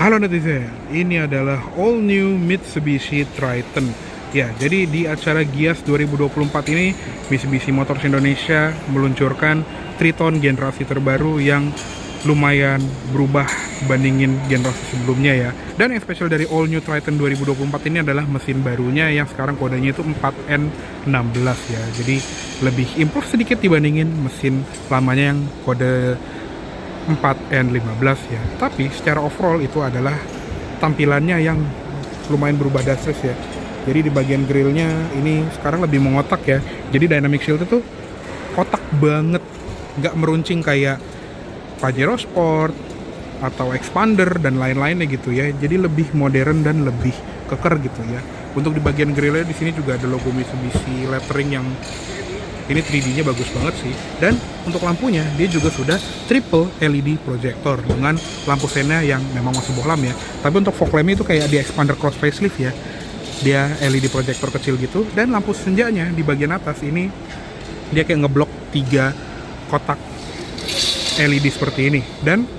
Halo netizen, ini adalah all new Mitsubishi Triton. Ya, jadi di acara Gias 2024 ini Mitsubishi Motors Indonesia meluncurkan Triton generasi terbaru yang lumayan berubah bandingin generasi sebelumnya ya. Dan yang spesial dari all new Triton 2024 ini adalah mesin barunya yang sekarang kodenya itu 4N16 ya. Jadi lebih improve sedikit dibandingin mesin lamanya yang kode 4N15 ya. Tapi secara overall itu adalah tampilannya yang lumayan berubah drastis ya. Jadi di bagian grillnya ini sekarang lebih mengotak ya. Jadi dynamic shield itu kotak banget, nggak meruncing kayak Pajero Sport atau Expander dan lain-lainnya gitu ya. Jadi lebih modern dan lebih keker gitu ya. Untuk di bagian grillnya di sini juga ada logo Mitsubishi lettering yang ini 3D-nya bagus banget sih. Dan untuk lampunya dia juga sudah triple LED projector dengan lampu sena yang memang masih bohlam ya. Tapi untuk fog lamp-nya itu kayak di Expander Cross facelift ya. Dia LED projector kecil gitu. Dan lampu senjanya di bagian atas ini dia kayak ngeblok 3 kotak LED seperti ini. Dan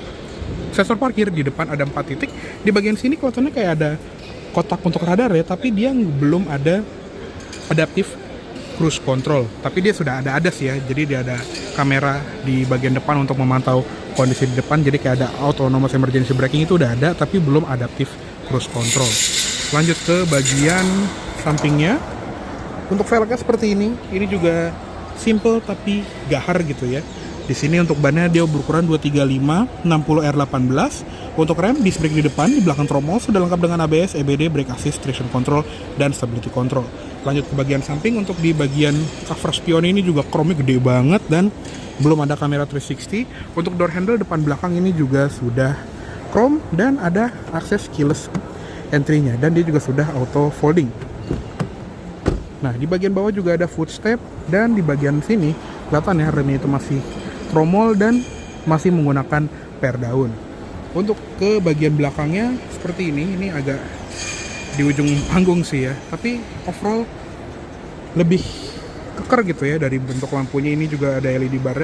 sensor parkir di depan ada 4 titik. Di bagian sini kelihatannya kayak ada kotak untuk radar ya, tapi dia belum ada adaptif cruise control, tapi dia sudah ada ADAS ya. Jadi dia ada kamera di bagian depan untuk memantau kondisi di depan. Jadi kayak ada autonomous emergency braking itu udah ada, tapi belum adaptif cruise control. Lanjut ke bagian sampingnya. Untuk velgnya seperti ini juga simple tapi gahar gitu ya. Di sini untuk bannya dia berukuran 235 60R18. Untuk rem, disc brake di depan, di belakang tromol sudah lengkap dengan ABS, EBD, brake assist, traction control, dan stability control. Lanjut ke bagian samping. Untuk di bagian cover spion ini juga chrome-nya gede banget dan belum ada kamera 360. Untuk door handle depan belakang ini juga sudah chrome dan ada akses keyless entry-nya, dan dia juga sudah auto folding. Nah, di bagian bawah juga ada footstep, dan di bagian sini kelihatan ya remnya itu masih tromol dan masih menggunakan per daun. Untuk ke bagian belakangnya seperti ini agak di ujung panggung sih ya, tapi overall lebih keker gitu ya. Dari bentuk lampunya ini juga ada LED bar,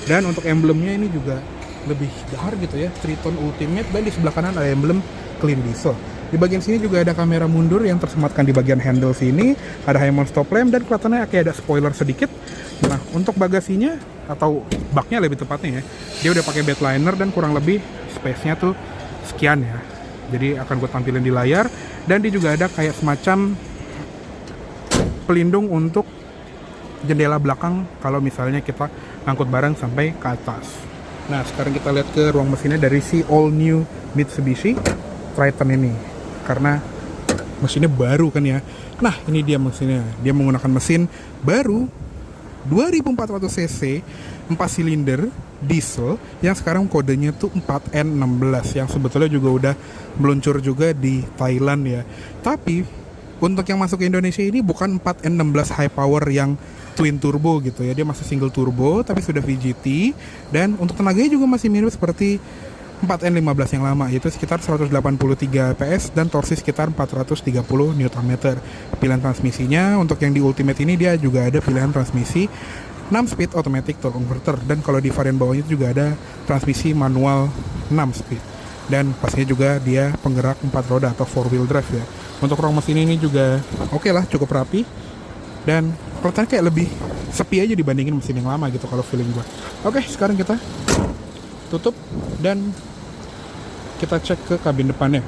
dan untuk emblemnya ini juga lebih gahar gitu ya, Triton Ultimate, dan di sebelah kanan ada emblem Clean Diesel. Di bagian sini juga ada kamera mundur yang tersematkan di bagian handle sini, ada high mount stop lamp, dan kelihatannya kayak ada spoiler sedikit. Nah, untuk bagasinya atau baknya lebih tepatnya ya, dia udah pakai bed liner dan kurang lebih space-nya tuh sekian ya. Jadi akan gue tampilin di layar. Dan dia juga ada kayak semacam pelindung untuk jendela belakang kalau misalnya kita ngangkut barang sampai ke atas. Nah, sekarang kita lihat ke ruang mesinnya dari si all new Mitsubishi Triton ini, karena mesinnya baru kan ya. Nah, ini dia mesinnya. Dia menggunakan mesin baru 2400 cc 4 silinder diesel yang sekarang kodenya tuh 4N16, yang sebetulnya juga udah meluncur juga di Thailand ya. Tapi untuk yang masuk ke Indonesia ini bukan 4N16 high power yang twin turbo gitu ya. Dia masih single turbo tapi sudah VGT, dan untuk tenaganya juga masih mirip seperti 4N15 yang lama, yaitu sekitar 183 PS dan torsi sekitar 430 Nm. Pilihan transmisinya untuk yang di Ultimate ini dia juga ada pilihan transmisi 6 speed automatic torque converter, dan kalau di varian bawahnya juga ada transmisi manual 6 speed, dan pastinya juga dia penggerak 4 roda atau 4 wheel drive ya. Untuk ruang mesin ini juga oke lah, cukup rapi, dan kelihatannya kayak lebih sepi aja dibandingin mesin yang lama gitu kalau feeling gue. Oke, sekarang kita tutup dan kita cek ke kabin depannya.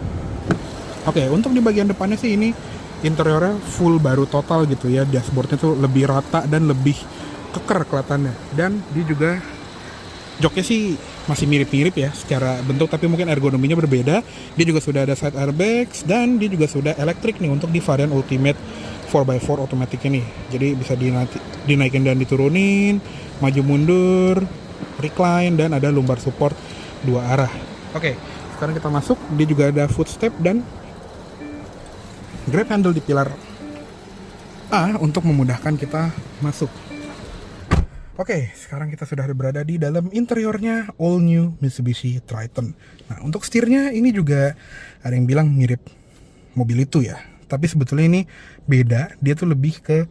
Oke, untuk di bagian depannya sih ini interiornya full baru total gitu ya. Dashboardnya tuh lebih rata dan lebih keker kelihatannya. Dan dia juga joknya sih masih mirip-mirip ya secara bentuk, tapi mungkin ergonominya berbeda. Dia juga sudah ada side airbags, dan dia juga sudah elektrik nih untuk di varian Ultimate 4x4 automatic ini. Jadi bisa dinaikin dan diturunin, maju mundur, recline, dan ada lumbar support 2 arah. Oke, sekarang kita masuk. Dia juga ada footstep dan grab handle di pilar A untuk memudahkan kita masuk. Oke, sekarang kita sudah berada di dalam interiornya all new Mitsubishi Triton. Nah, untuk setirnya ini juga ada yang bilang mirip mobil itu ya, tapi sebetulnya ini beda. Dia tuh lebih ke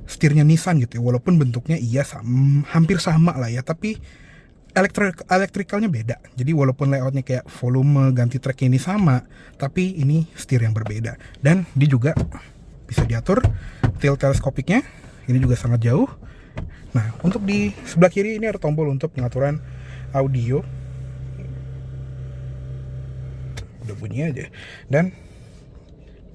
setirnya Nissan gitu ya, walaupun bentuknya iya hampir sama lah ya, tapi Elektrikalnya beda. Jadi walaupun layoutnya kayak volume, ganti track ini sama, tapi ini setir yang berbeda. Dan dia juga bisa diatur tilt teleskopiknya. Ini juga sangat jauh. Nah, untuk di sebelah kiri ini ada tombol untuk pengaturan audio. Udah bunyi aja. Dan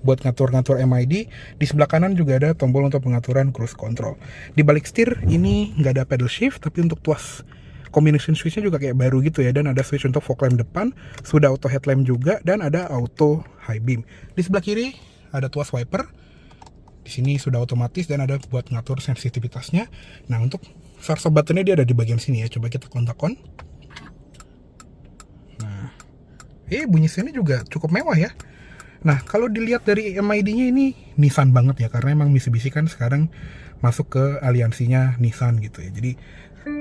buat ngatur-ngatur MID, di sebelah kanan juga ada tombol untuk pengaturan cruise control. Di balik setir ini nggak ada pedal shift, tapi untuk tuas combination switch-nya juga kayak baru gitu ya, dan ada switch untuk fog lamp depan, sudah auto headlamp juga, dan ada auto high beam. Di sebelah kiri ada tuas wiper. Di sini sudah otomatis dan ada buat ngatur sensitivitasnya. Nah, untuk source buttonnya dia ada di bagian sini ya. Coba kita kontak-on. Nah, bunyi sini juga cukup mewah ya. Nah, kalau dilihat dari MID-nya ini Nissan banget ya, karena emang Mitsubishi kan sekarang masuk ke aliansinya Nissan gitu ya. Jadi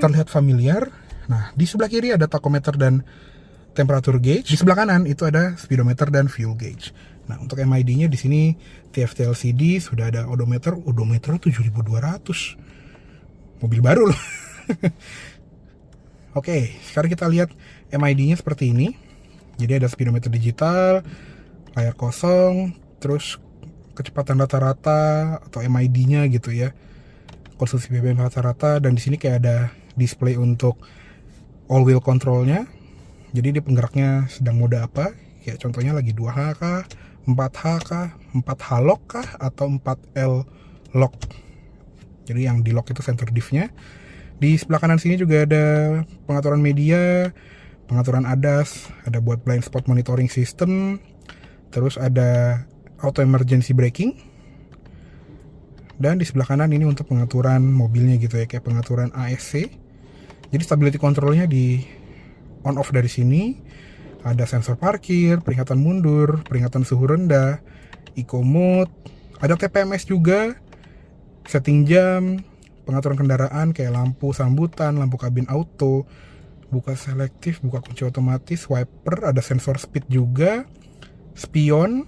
terlihat familiar. Nah, di sebelah kiri ada tachometer dan temperature gauge. Di sebelah kanan itu ada speedometer dan fuel gauge. Nah, untuk MID-nya di sini TFT LCD, sudah ada odometer 7.200. Mobil baru loh. Oke, sekarang kita lihat MID-nya seperti ini. Jadi ada speedometer digital, layar kosong, terus kecepatan rata-rata atau MID-nya gitu ya. Konsumsi BBM rata-rata, dan di sini kayak ada display untuk all wheel controlnya. Jadi dia penggeraknya sedang mode apa? Kayak contohnya lagi 2H kah, 4H kah, 4H lock kah, atau 4L lock. Jadi yang di lock itu center diff-nya. Di sebelah kanan sini juga ada pengaturan media, pengaturan ADAS, ada buat blind spot monitoring system, terus ada auto emergency braking. Dan di sebelah kanan ini untuk pengaturan mobilnya gitu ya, kayak pengaturan ASC. Jadi stability controlnya di on off dari sini. Ada sensor parkir, peringatan mundur, peringatan suhu rendah, eco mode, ada TPMS juga, setting jam, pengaturan kendaraan kayak lampu sambutan, lampu kabin auto, buka selektif, buka kunci otomatis, wiper, ada sensor speed juga, spion,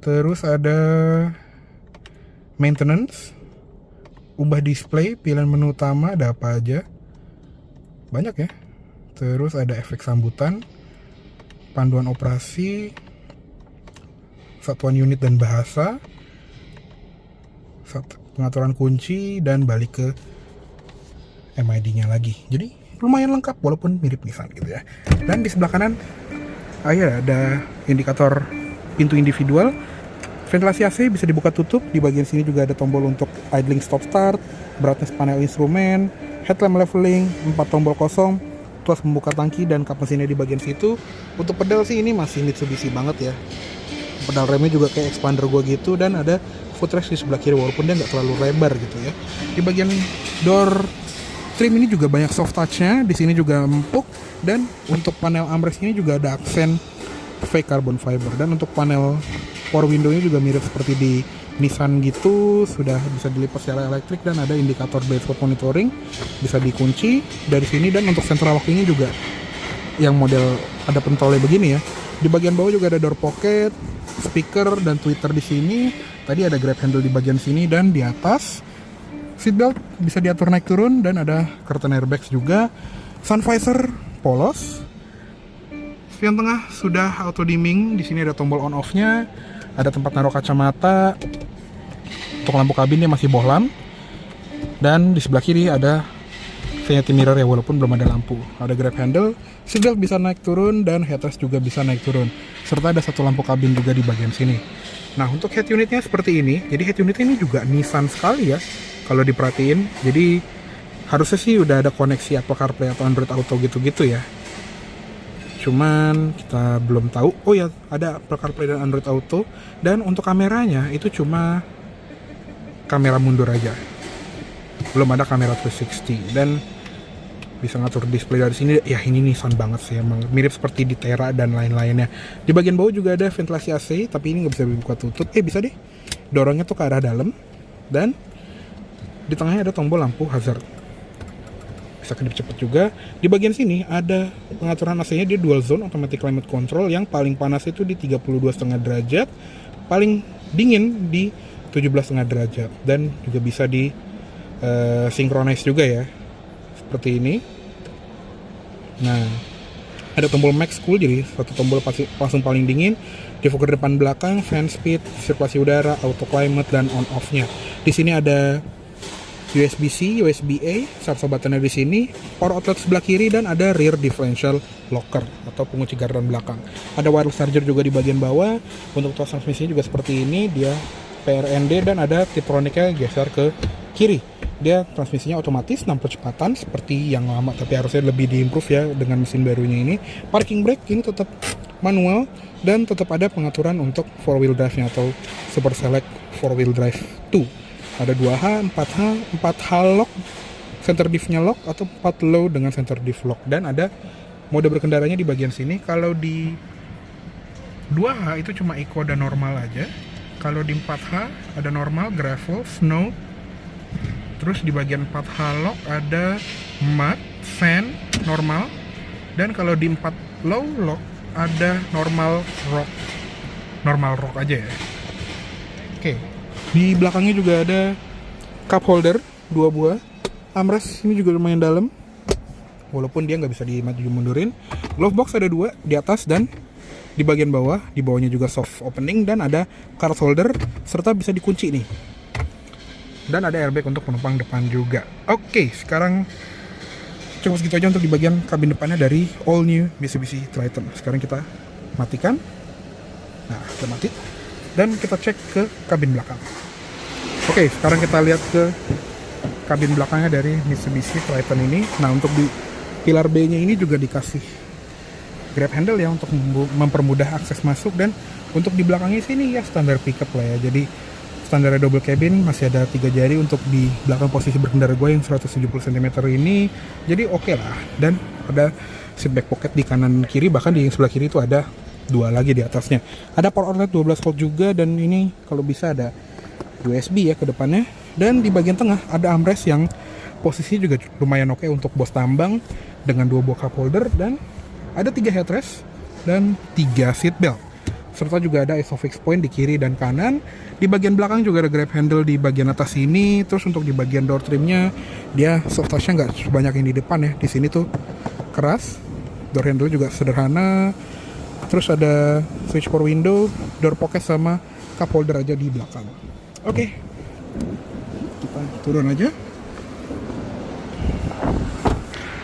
terus ada maintenance, ubah display, pilihan menu utama, ada apa aja, banyak ya. Terus ada efek sambutan, panduan operasi, satuan unit dan bahasa, pengaturan kunci, dan balik ke MID-nya lagi. Jadi lumayan lengkap walaupun mirip Nissan gitu ya. Dan di sebelah kanan ada indikator pintu individual. Ventilasi AC bisa dibuka tutup. Di bagian sini juga ada tombol untuk idling stop start, brightness panel instrumen, headlamp leveling, 4 tombol kosong, tuas membuka tangki, dan kap mesinnya di bagian situ. Untuk pedal sih ini masih Mitsubishi banget ya. Pedal remnya juga kayak expander gua gitu, dan ada footrest di sebelah kiri walaupun dia nggak terlalu lebar gitu ya. Di bagian door trim ini juga banyak soft touch-nya. Di sini juga empuk, dan untuk panel armrest ini juga ada aksen fake carbon fiber. Dan untuk panel power window-nya juga mirip seperti di Nissan gitu, sudah bisa dilipat secara elektrik, dan ada indikator blind spot monitoring, bisa dikunci dari sini. Dan untuk central lock-nya juga yang model ada pentolnya begini ya. Di bagian bawah juga ada door pocket, speaker, dan tweeter di sini. Tadi ada grab handle di bagian sini, dan di atas seatbelt bisa diatur naik turun, dan ada curtain airbags juga. Sun visor polos. Spion tengah sudah auto dimming. Di sini ada tombol on off-nya. Ada tempat naruh kacamata. Untuk lampu kabinnya masih bohlam. Dan di sebelah kiri ada vanity mirror ya, walaupun belum ada lampu. Ada grab handle, seatbelt bisa naik turun, dan headrest juga bisa naik turun. Serta ada satu lampu kabin juga di bagian sini. Nah, untuk head unitnya seperti ini. Jadi head unitnya ini juga Nissan sekali ya, kalau diperhatiin. Jadi harusnya sih udah ada koneksi Apple CarPlay atau Android Auto gitu-gitu ya. Cuman kita belum tahu. Oh ya, ada Apple CarPlay dan Android Auto. Dan untuk kameranya itu cuma kamera mundur aja, belum ada kamera 360. Dan bisa ngatur display dari sini. Ya ini Nissan banget sih, emang mirip seperti di Terra dan lain-lainnya. Di bagian bawah juga ada ventilasi AC, tapi ini nggak bisa dibuka tutup. Bisa deh, dorongnya tuh ke arah dalam. Dan di tengahnya ada tombol lampu hazard, bisa kedip cepet juga. Di bagian sini ada pengaturan AC-nya, dia dual zone automatic climate control. Yang paling panas itu di 32,5 derajat, paling dingin di 17,5 derajat. Dan juga bisa di synchronize juga ya, seperti ini. Nah, ada tombol max cool, jadi satu tombol langsung paling dingin. Defogger depan belakang, fan speed, sirkulasi udara, auto climate, dan on off-nya. Di sini ada USB-C, USB-A, satu batannya di sini, power outlet sebelah kiri, dan ada rear differential locker atau pengunci gardan belakang. Ada wireless charger juga di bagian bawah. Untuk transmisinya juga seperti ini, dia PRND, dan ada Tiptronicnya geser ke kiri. Dia transmisinya otomatis 6 percepatan seperti yang lama, tapi harusnya lebih diimprove ya dengan mesin barunya ini. Parking brake ini tetap manual, dan tetap ada pengaturan untuk 4-wheel drive-nya atau Super Select 4-wheel drive 2. Ada 2H, 4H, 4H lock, center diff-nya lock, atau 4 low dengan center diff lock. Dan ada mode berkendaranya di bagian sini. Kalau di 2H itu cuma eco dan normal aja. Kalau di 4H ada normal, gravel, snow. Terus di bagian 4H lock ada mud, sand, normal. Dan kalau di 4 low lock ada normal rock aja ya. Oke. Di belakangnya juga ada cup holder 2 buah. Armrest ini juga lumayan dalam, walaupun dia nggak bisa dimaju mundurin. Glove box ada 2 di atas dan di bagian bawah. Di bawahnya juga soft opening, dan ada card holder serta bisa dikunci nih. Dan ada airbag untuk penumpang depan juga. Oke, sekarang cukup segitu aja untuk di bagian kabin depannya dari all new Mitsubishi Triton. Sekarang kita matikan. Nah, udah mati. Dan kita cek ke kabin belakang. Oke, sekarang kita lihat ke kabin belakangnya dari Mitsubishi Triton ini. Nah, untuk di pilar B-nya ini juga dikasih grab handle ya untuk mempermudah akses masuk. Dan untuk di belakangnya sini ya standar pickup lah ya. Jadi standar double cabin, masih ada 3 jari untuk di belakang posisi berkendara gue yang 170 cm ini. Jadi oke lah. Dan ada seat back pocket di kanan kiri, bahkan di sebelah kiri itu ada 2 lagi di atasnya. Ada power outlet 12 volt juga, dan ini kalau bisa ada USB ya ke depannya. Dan di bagian tengah ada armrest yang posisi juga lumayan oke untuk bos tambang dengan 2 buah cup holder, dan ada 3 headrest dan 3 seat belt. Serta juga ada ISOFIX point di kiri dan kanan. Di bagian belakang juga ada grab handle di bagian atas ini. Terus untuk di bagian door trimnya, dia soft touch-nya nggak sebanyak yang di depan ya. Di sini tuh keras. Door handle juga sederhana. Terus ada switch power window, door pocket, sama cup holder aja di belakang. Oke, kita turun aja.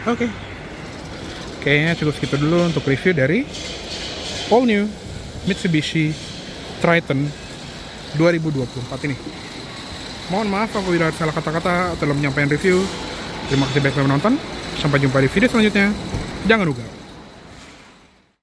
Oke, kayaknya cukup segitu dulu untuk review dari all new Mitsubishi Triton 2024 ini. Mohon maaf apabila ada salah kata-kata atau dalam menyampaikan review. Terima kasih banyak telah menonton. Sampai jumpa di video selanjutnya. Jangan lupa